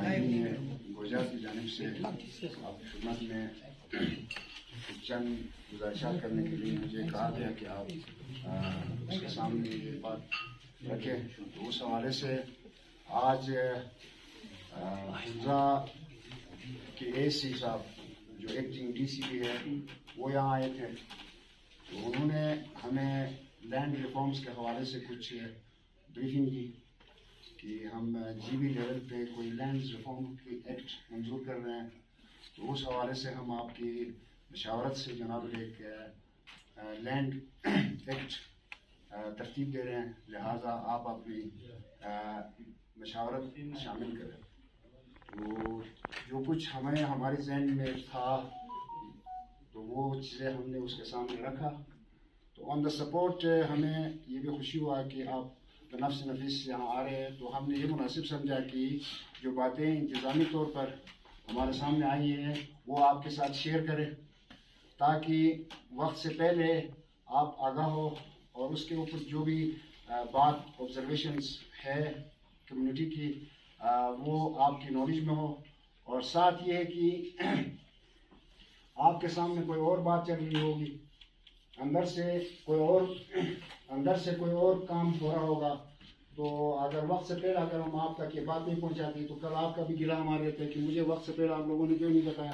ماہرین گوجرات کی جانب سے آپ کی خدمت میں چند گزارشات کرنے کے لیے مجھے کہا گیا کہ آپ اس کے سامنے یہ بات رکھیں. تو اس حوالے سے آج حمزہ کے اے سی صاحب جو ایکٹنگ ڈی سی پی ہے وہ یہاں آئے تھے. تو انہوں نے ہمیں لینڈ ریفارمز کے حوالے سے کچھ بریفنگ کی کہ ہم جی بی لیول پہ کوئی لینڈ ریفارم کی ایکٹ منظور کر رہے ہیں. تو اس حوالے سے ہم آپ کی مشاورت سے جناب ایک لینڈ ایکٹ ترتیب دے رہے ہیں, لہٰذا آپ اپنی مشاورت شامل کریں. تو جو کچھ ہمارے ذہن میں تھا تو وہ چیزیں ہم نے اس کے سامنے رکھا. تو آن دا سپورٹ ہمیں یہ بھی خوشی ہوا کہ آپ نفس نفیس یہاں آ رہے ہیں. تو ہم نے یہ مناسب سمجھا کہ جو باتیں انتظامی طور پر ہمارے سامنے آئی ہیں وہ آپ کے ساتھ شیئر کریں تاکہ وقت سے پہلے آپ آگاہ ہو اور اس کے اوپر جو بھی بات آبزرویشنز ہے کمیونٹی کی وہ آپ کی نالج میں ہو. اور ساتھ یہ ہے کہ آپ کے سامنے کوئی اور بات چل رہی ہوگی, اندر سے کوئی اور کام ہو رہا ہوگا, تو اگر وقت سے پہلے اگر ہم آپ تک یہ بات نہیں پہنچاتی تو کل آپ کا بھی گلہ ہمارے تھے کہ مجھے وقت سے پہلے آپ لوگوں نے کیوں نہیں بتایا.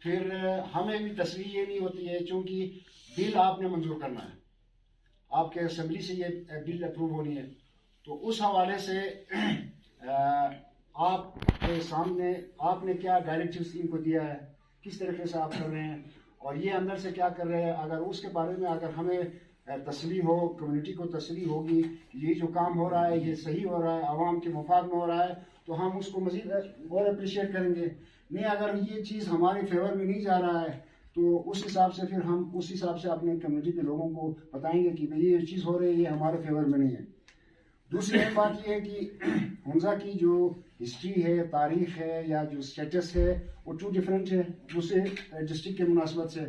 پھر ہمیں بھی تسلی یہ نہیں ہوتی ہے چونکہ بل آپ نے منظور کرنا ہے, آپ کے اسمبلی سے یہ بل اپروو ہونی ہے. تو اس حوالے سے آپ کے سامنے آپ نے کیا ڈائریکٹیوز ان کو دیا ہے, کس طریقے سے آپ کر رہے ہیں اور یہ اندر سے کیا کر رہے ہیں. اگر اس کے بارے میں اگر ہمیں تسلی ہو, کمیونٹی کو تسلی ہوگی یہ جو کام ہو رہا ہے یہ صحیح ہو رہا ہے, عوام کے مفاد میں ہو رہا ہے, تو ہم اس کو مزید اور اپریشیٹ کریں گے. نہیں اگر یہ چیز ہمارے فیور میں نہیں جا رہا ہے تو اس حساب سے پھر ہم اس حساب سے اپنے کمیونٹی کے لوگوں کو بتائیں گے کہ یہ چیز ہو رہی ہے, یہ ہمارے فیور میں نہیں ہے. دوسری بات یہ ہے کہ حمزہ کی جو ہسٹری ہے, تاریخ ہے یا جو اسٹیٹس ہے وہ ٹو ڈفرینٹ ہے دوسرے ڈسٹرکٹ کے مناسبت سے.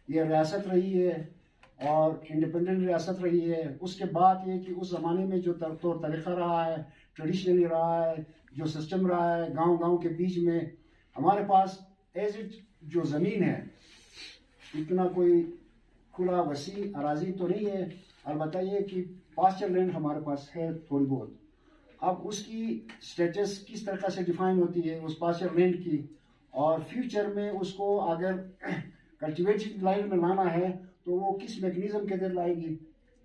یہ ریاست رہی ہے اور انڈیپینڈنٹ ریاست رہی ہے. اس کے بعد یہ کہ اس زمانے میں جو طور طریقہ رہا ہے, ٹریڈیشنلی رہا ہے, جو سسٹم رہا ہے گاؤں کے بیچ میں, ہمارے پاس ایز اٹ جو زمین ہے اتنا کوئی کھلا وسیع اراضی تو نہیں ہے, البتہ یہ کہ پاسچر لینڈ ہمارے پاس ہے تھوڑی بہت. اب اس کی اسٹیٹس کس طرح سے ڈیفائن ہوتی ہے اس پاسچر لینڈ کی, اور فیوچر میں اس کو اگر کلٹیویٹڈ لائن میں لانا ہے تو وہ کس میکنزم کے تحت لائے گی.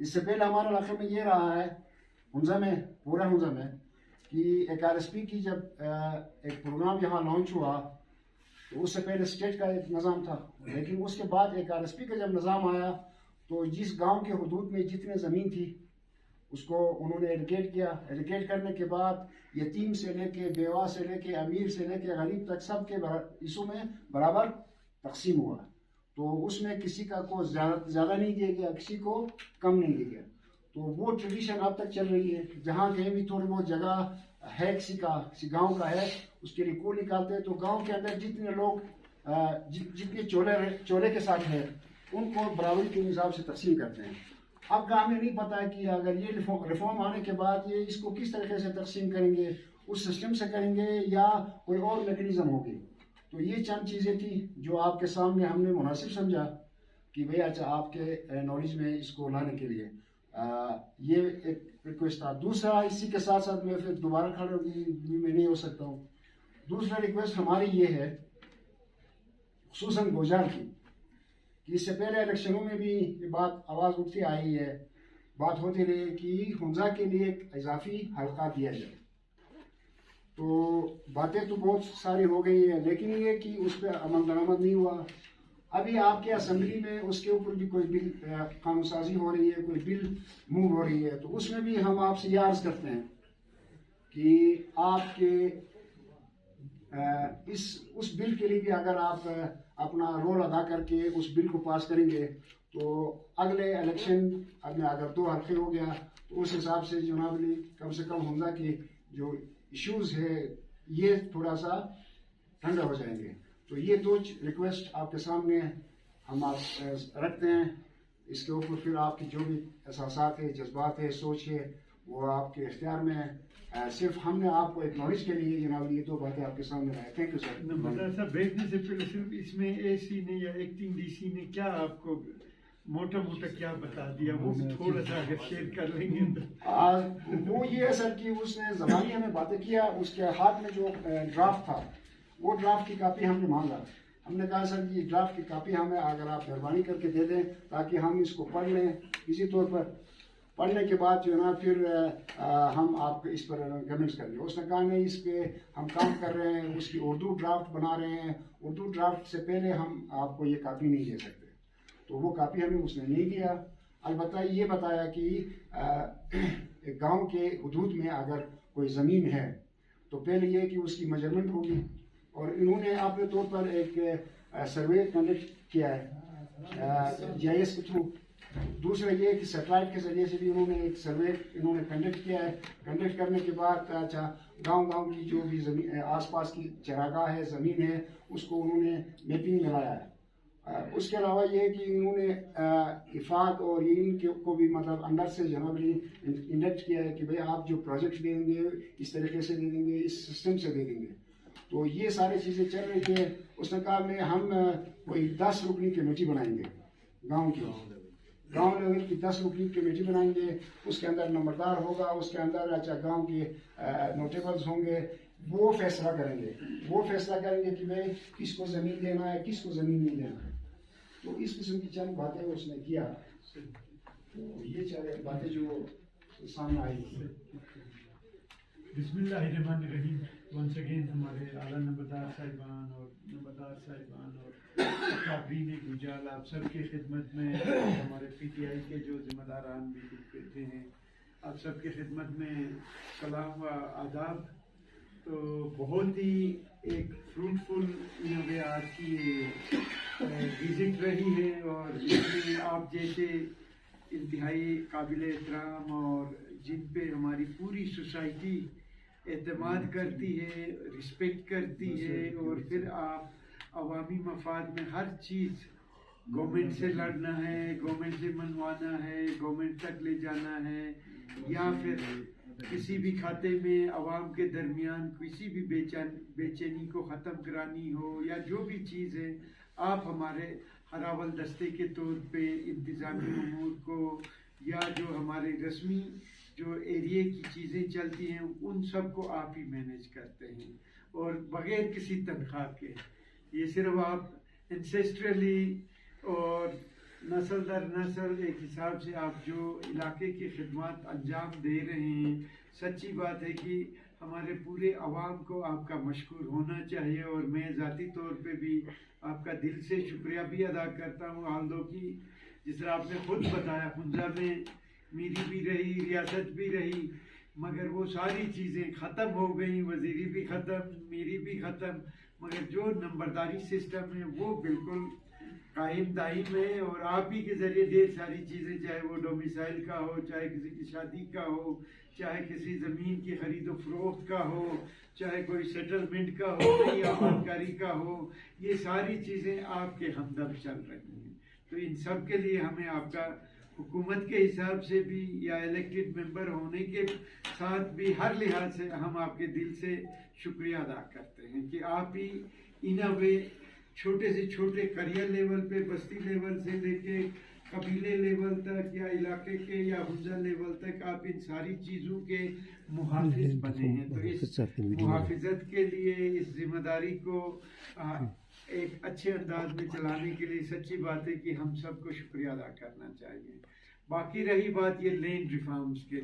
اس سے پہلے ہمارے علاقے میں یہ رہا ہے حمزہ میں, پورا حمزہ میں, کہ ایک آر ایس پی کی جب ایک پروگرام یہاں لانچ ہوا تو اس سے پہلے اسٹیٹ کا ایک نظام تھا, لیکن اس کے بعد ایک آر ایس پی کا جب نظام آیا تو جس گاؤں کے حدود میں جتنے زمین تھی اس کو انہوں نے ایڈوکیٹ کیا. ایڈوکیٹ کرنے کے بعد یتیم سے لے کے بیوہ سے لے کے امیر سے لے کے غریب تک سب کے حصوں میں برابر تقسیم ہوا. تو اس میں کسی کا کو زیادہ نہیں دیا گیا, کسی کو کم نہیں دیا گیا. تو وہ ٹریڈیشن اب تک چل رہی ہے. جہاں کہیں بھی تھوڑی بہت جگہ ہے کسی گاؤں کا ہے اس کے لیے کو نکالتے ہیں تو گاؤں کے اندر جتنے لوگ جتنے چولے کے ساتھ ہیں ان کو برابری کے حساب سے تقسیم کرتے ہیں. اب کا ہمیں نہیں پتا ہے کہ اگر یہ ریفارم آنے کے بعد یہ اس کو کس طریقے سے تقسیم کریں گے, اس سسٹم سے کریں گے یا کوئی اور میکنزم ہوگی. تو یہ چند چیزیں تھیں جو آپ کے سامنے ہم نے مناسب سمجھا کہ بھئی اچھا آپ کے نالج میں اس کو لانے کے لیے یہ ایک ریکویسٹ تھا. دوسرا اسی کے ساتھ ساتھ میں پھر دوبارہ کھڑا میں نہیں ہو سکتا ہوں. دوسرا ریکویسٹ ہماری یہ ہے خصوصاً گوجار کی کہ اس سے پہلے الیکشنوں میں بھی یہ بات آواز اٹھتی آئی ہے, بات ہوتی رہی کہ حمزہ کے لیے ایک اضافی حلقہ دیا جائے. تو باتیں تو بہت ساری ہو گئی ہیں لیکن یہ کہ اس پہ عمل درآمد نہیں ہوا. ابھی آپ کے اسمبلی میں اس کے اوپر بھی کوئی بل قانون سازی ہو رہی ہے, کوئی بل موو ہو رہی ہے, تو اس میں بھی ہم آپ سے یہ عرض کرتے ہیں کہ آپ کے اس بل کے لیے بھی اگر آپ اپنا رول ادا کر کے اس بل کو پاس کریں گے تو اگلے الیکشن اگر 2 حلقے ہو گیا تو اس حساب سے جناب علی کم سے کم حمزہ کے جو ایشوز ہے یہ تھوڑا سا ٹھنڈا ہو جائیں گے. تو یہ 2 ریکویسٹ آپ کے سامنے ہم رکھتے ہیں. اس کے اوپر پھر آپ کی جو بھی احساسات ہے, جذبات ہے, سوچ ہے وہ آپ کے اختیار میں ہے. صرف ہم نے آپ کو ایکنالج کے لیے جناب یہ دو باتیں آپ کے سامنے لائے. Thank you sir. نمبردار صاحب بھیجنے سے پہلے صرف اس میں اے سی نے یا ایکٹنگ ڈی سی نے کیا آپ کو موٹا موٹا کیا بتا دیا، وہ بھی تھوڑا سا اگر شیئر کر لیں گے تو. وہ یہ ہے سر کہ اس نے زبانی ہمیں باتیں کیا، اس کے ہاتھ میں جو ڈرافٹ تھا وہ ڈرافٹ کی کاپی ہم نے مانگا. ہم نے کہا سر یہ ڈرافٹ کی کاپی ہمیں اگر آپ مہربانی کر کے دے دیں تاکہ ہم اس کو پڑھ لیں کسی طور پر. پڑھنے کے بعد جو ہے نا پھر ہم آپ کو اس پر کمنٹس کریں گے. اس نے کہا نہیں اس پہ ہم کام کر رہے ہیں، اس کی اردو ڈرافٹ بنا رہے ہیں، اردو ڈرافٹ سے پہلے ہم آپ کو یہ کاپی نہیں دے سکتے. تو وہ کاپی ہمیں اس نے نہیں دیا. البتہ یہ بتایا کہ گاؤں کے حدود میں اگر کوئی زمین ہے تو پہلے یہ کہ اس کی میجرمنٹ ہوگی، اور انہوں نے اپنے طور پر ایک سروے کنڈکٹ کیا ہے جی آئی ایس کے تھرو. دوسرا یہ کہ سیٹلائٹ کے ذریعے سے بھی انہوں نے ایک سروے کنڈکٹ کیا ہے. کنڈکٹ کرنے کے بعد اچھا گاؤں کی جو بھی زمین آس پاس کی چراگاہ ہے، زمین ہے، اس کو انہوں نے میپنگ میں لایا ہے. اس کے علاوہ یہ ہے کہ انہوں نے افاد اور ان کو بھی مطلب اندر سے جنرلی انڈکٹ کیا ہے کہ بھئی آپ جو پروجیکٹ دیں گے اس طریقے سے دے دیں گے، اس سسٹم سے دے دیں گے. تو یہ ساری چیزیں چل رہی تھیں. اس نے کہا ہم کوئی 10 رکنی کمیٹی بنائیں گے گاؤں لیول کی 10 رکنی کمیٹی بنائیں گے. اس کے اندر نمبردار ہوگا، اس کے اندر اچھا گاؤں کے نوٹیبلز ہوں گے. وہ فیصلہ کریں گے کہ بھئی کس کو زمین دینا ہے، کس کو زمین نہیں دینا ہے. تو اس قسم کی چند باتیں اس نے کیا. تو یہ چند باتیں جو سامنے آئی. بسم اللہ الرحمن الرحیم. ونس اگین ہمارے اعلیٰ نمبردار صاحبان اور نمبردار صاحبان اور کابرین گجال آپ سب کی خدمت میں، ہمارے پی ٹی آئی کے جو ذمہ داران بھی بیٹھے ہیں، آپ سب کی خدمت میں سلام و آداب. تو بہت ہی ایک فروٹفل آج کی وزٹ رہی ہے، اور اس میں آپ جیسے انتہائی قابل احترام اور جن پہ ہماری پوری سوسائٹی اعتماد کرتی ہے، رسپیکٹ کرتی ہے، اور پھر آپ عوامی مفاد میں ہر چیز گورنمنٹ سے لڑنا ہے، گورنمنٹ سے منوانا ہے، گورنمنٹ تک لے جانا ہے، یا پھر کسی بھی کھاتے میں عوام کے درمیان کسی بھی بے چینی کو ختم کرانی ہو، یا جو بھی چیز ہے، آپ ہمارے ہراول دستے کے طور پہ انتظامی امور کو، یا جو ہمارے رسمی جو ایریے کی چیزیں چلتی ہیں ان سب کو آپ ہی مینیج کرتے ہیں، اور بغیر کسی تنخواہ کے. یہ صرف آپ انسیسٹرلی اور نسل در نسل ایک حساب سے آپ جو علاقے کی خدمات انجام دے رہے ہیں. سچی بات ہے کہ ہمارے پورے عوام کو آپ کا مشکور ہونا چاہیے، اور میں ذاتی طور پہ بھی آپ کا دل سے شکریہ بھی ادا کرتا ہوں. آلدو کی جس طرح آپ نے خود بتایا حنزہ میں میری بھی رہی، ریاست بھی رہی، مگر وہ ساری چیزیں ختم ہو گئیں، وزیری بھی ختم، میری بھی ختم، مگر جو نمبرداری سسٹم ہے وہ بالکل قائم دائم ہے. اور آپ ہی کے ذریعے ڈھیر ساری چیزیں، چاہے وہ ڈومیسائل کا ہو، چاہے کسی کی شادی کا ہو، چاہے کسی زمین کی خرید و فروخت کا ہو، چاہے کوئی سیٹلمنٹ کا ہو، نئی آبادکاری کا ہو، یہ ساری چیزیں آپ کے ہمدم چل رہی ہیں. تو ان سب کے لیے ہمیں آپ کا حکومت کے حساب سے بھی یا الیکٹڈ ممبر ہونے کے ساتھ بھی ہر لحاظ سے ہم آپ کے دل سے شکریہ ادا کرتے ہیں کہ آپ ہی ان اے وے چھوٹے سے چھوٹے کریئر لیول پہ، بستی لیول سے لے کے قبیلے لیول تک، یا علاقے کے یا حنزہ لیول تک آپ ان ساری چیزوں کے محافظ بنے ہیں. تو اس محافظت کے لیے، اس ذمہ داری کو ایک اچھے انداز میں چلانے کے لیے سچی بات ہے کہ ہم سب کو شکریہ ادا کرنا چاہیے. باقی رہی بات یہ لینڈ ریفارمز کے